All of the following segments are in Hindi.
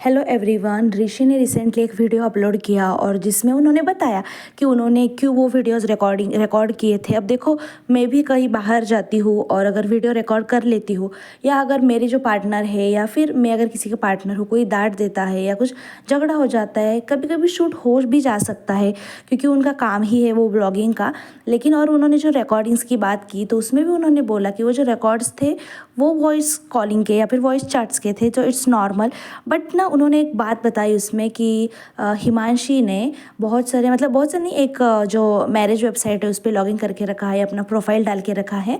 हेलो एवरीवन, ऋषि ने रिसेंटली एक वीडियो अपलोड किया और जिसमें उन्होंने बताया कि उन्होंने क्यों वो वीडियोस रिकॉर्ड किए थे। अब देखो, मैं भी कहीं बाहर जाती हूँ और अगर वीडियो रिकॉर्ड कर लेती हूँ, या अगर मेरी जो पार्टनर है या फिर मैं अगर किसी का पार्टनर हूँ, कोई डांट देता है या कुछ झगड़ा हो जाता है, कभी कभी शूट हो भी जा सकता है क्योंकि उनका काम ही है वो ब्लॉगिंग का। लेकिन और उन्होंने जो रिकॉर्डिंग्स की बात की तो उसमें भी उन्होंने बोला कि वो जो रिकॉर्ड्स थे वो वॉइस कॉलिंग के या फिर वॉइस चैट्स के थे, तो इट्स नॉर्मल। बट ना उन्होंने एक बात बताई उसमें कि हिमांशी ने बहुत सारे बहुत से नहीं, एक जो मैरिज वेबसाइट है उस पर लॉगिन करके रखा है, अपना प्रोफाइल डाल के रखा है।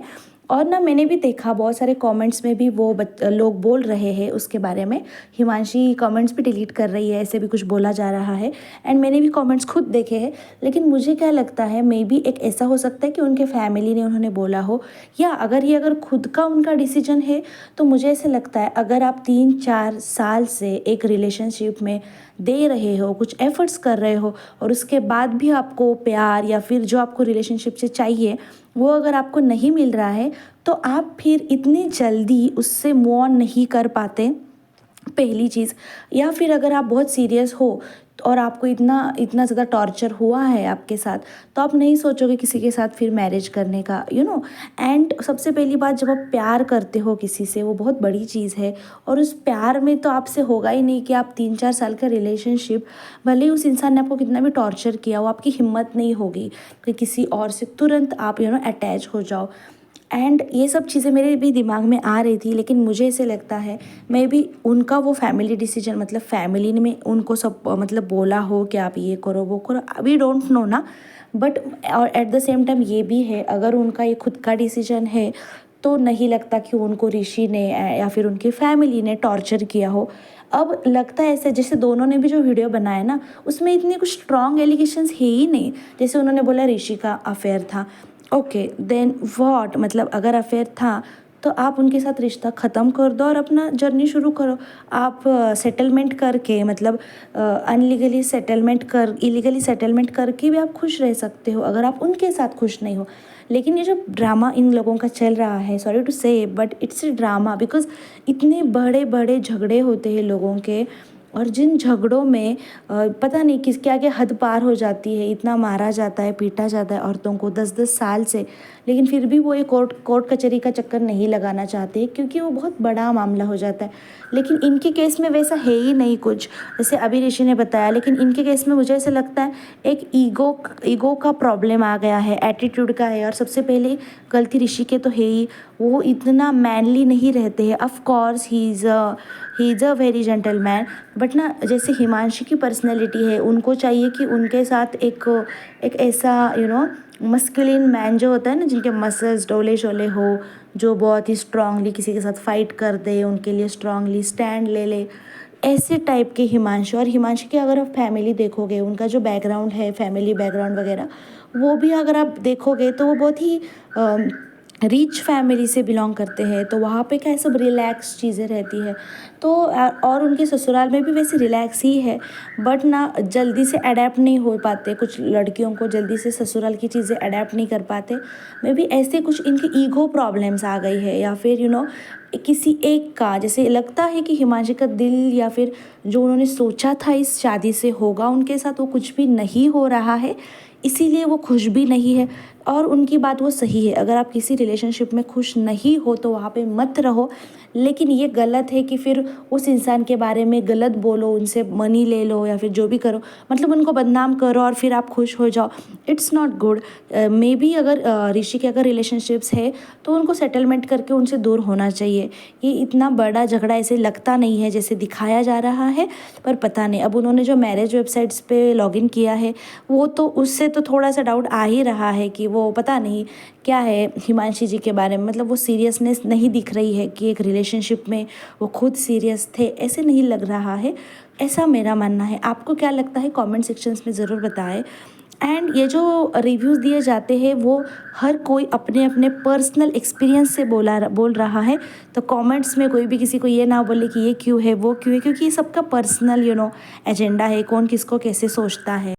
और ना मैंने भी देखा बहुत सारे कमेंट्स में भी वो लोग बोल रहे हैं उसके बारे में। हिमांशी कमेंट्स भी डिलीट कर रही है, ऐसे भी कुछ बोला जा रहा है। एंड मैंने भी कमेंट्स खुद देखे हैं। लेकिन मुझे क्या लगता है, मे बी एक ऐसा हो सकता है कि उनके फैमिली ने उन्होंने बोला हो, या अगर खुद का उनका डिसीजन है। तो मुझे ऐसे लगता है, अगर आप 3-4 साल से एक रिलेशनशिप में दे रहे हो, कुछ एफर्ट्स कर रहे हो और उसके बाद भी आपको प्यार या फिर जो आपको रिलेशनशिप से चाहिए वो अगर आपको नहीं मिल रहा है, तो आप फिर इतनी जल्दी उससे मूव ऑन नहीं कर पाते, पहली चीज़। या फिर अगर आप बहुत सीरियस हो और आपको इतना इतना ज़्यादा टॉर्चर हुआ है आपके साथ, तो आप नहीं सोचोगे किसी के साथ फिर मैरिज करने का, एंड सबसे पहली बात, जब आप प्यार करते हो किसी से, वो बहुत बड़ी चीज़ है। और उस प्यार में तो आपसे होगा ही नहीं कि आप 3-4 साल का रिलेशनशिप, भले ही उस इंसान ने आपको कितना भी टॉर्चर किया, वो आपकी हिम्मत नहीं होगी कि किसी और से तुरंत आप अटैच हो जाओ। एंड ये सब चीज़ें मेरे भी दिमाग में आ रही थी, लेकिन मुझे ऐसे लगता है मे बी उनका वो फैमिली डिसीजन, फैमिली ने उनको सब बोला हो कि आप ये करो वो करो, वी डोंट नो ना। बट और एट द सेम टाइम ये भी है, अगर उनका ये खुद का डिसीजन है तो नहीं लगता कि उनको ऋषि ने या फिर उनकी फैमिली ने टॉर्चर किया हो। अब लगता है ऐसे, जैसे दोनों ने भी जो वीडियो बनाया ना, उसमें इतने कुछ स्ट्रॉन्ग एलिगेशंस है ही नहीं। जैसे उन्होंने बोला ऋषि का अफेयर था, ओके देन व्हाट, अगर अफेयर था तो आप उनके साथ रिश्ता ख़त्म कर दो और अपना जर्नी शुरू करो। आप सेटलमेंट करके अनलीगली सेटलमेंट इलीगली सेटलमेंट करके भी आप खुश रह सकते हो, अगर आप उनके साथ खुश नहीं हो। लेकिन ये जो ड्रामा इन लोगों का चल रहा है, सॉरी टू से but it's a drama, because इतने बड़े बड़े झगड़े होते हैं लोगों के, और जिन झगड़ों में पता नहीं किस क्या क्या हद पार हो जाती है, इतना मारा जाता है, पीटा जाता है औरतों को 10-10 साल से। लेकिन फिर भी वो ये कोर्ट कचहरी का चक्कर नहीं लगाना चाहते क्योंकि वो बहुत बड़ा मामला हो जाता है। लेकिन इनके केस में वैसा है ही नहीं कुछ, जैसे अभी ऋषि ने बताया। लेकिन इनके केस में मुझे ऐसा लगता है एक ईगो का प्रॉब्लम आ गया है, एटीट्यूड का है। और सबसे पहले गलती ऋषि के तो है ही, वो इतना मैनली नहीं रहते हैं। Of course he is a very gentleman, but ना जैसे हिमांशी की पर्सनैलिटी है, उनको चाहिए कि उनके साथ एक ऐसा मस्कुलिन मैन जो होता है ना, जिनके मसल्स डोले शोले हो, जो बहुत ही स्ट्रांगली किसी के साथ फाइट कर दे, उनके लिए स्ट्रांगली स्टैंड ले ले, ऐसे टाइप के हिमांशी। और हिमांशी की अगर आप फैमिली देखोगे, उनका जो बैकग्राउंड है, फैमिली बैकग्राउंड वगैरह, वो भी अगर आप देखोगे तो वो बहुत ही रिच फैमिली से बिलोंग करते हैं। तो वहाँ पे क्या है, सब रिलैक्स चीज़ें रहती है। तो और उनके ससुराल में भी वैसे रिलैक्स ही है, बट ना जल्दी से अडेप्ट नहीं हो पाते, कुछ लड़कियों को जल्दी से ससुराल की चीज़ें अडेप्ट नहीं कर पाते। मे बी ऐसे कुछ इनकी ईगो प्रॉब्लम्स आ गई है, या फिर किसी एक का, जैसे लगता है कि हिमांशी का दिल या फिर जो उन्होंने सोचा था इस शादी से होगा उनके साथ, वो कुछ भी नहीं हो रहा है, इसीलिए वो खुश भी नहीं है। और उनकी बात वो सही है, अगर आप किसी रिलेशनशिप में खुश नहीं हो तो वहाँ पे मत रहो। लेकिन ये गलत है कि फिर उस इंसान के बारे में गलत बोलो, उनसे मनी ले लो या फिर जो भी करो, उनको बदनाम करो और फिर आप खुश हो जाओ। It's not good. May be अगर ऋषि के अगर रिलेशनशिप्स है तो उनको सेटलमेंट करके उनसे दूर होना चाहिए। ये इतना बड़ा झगड़ा ऐसे लगता नहीं है जैसे दिखाया जा रहा है, पर पता नहीं। अब उन्होंने जो मैरिज वेबसाइट्स पे लॉगिन किया है, वो तो उससे तो थोड़ा सा डाउट आ ही रहा है कि वो पता नहीं क्या है हिमांशी जी के बारे में, वो सीरियसनेस नहीं दिख रही है कि एक रिलेशनशिप में वो खुद सीरियस थे, ऐसे नहीं लग रहा है। ऐसा मेरा मानना है। आपको क्या लगता है कमेंट सेक्शंस में ज़रूर बताएं। एंड ये जो रिव्यूज़ दिए जाते हैं वो हर कोई अपने अपने पर्सनल एक्सपीरियंस से बोल रहा है। तो कमेंट्स में कोई भी किसी को ये ना बोले कि ये क्यों है वो क्यों है, क्योंकि ये सबका पर्सनल एजेंडा है, कौन किसको कैसे सोचता है।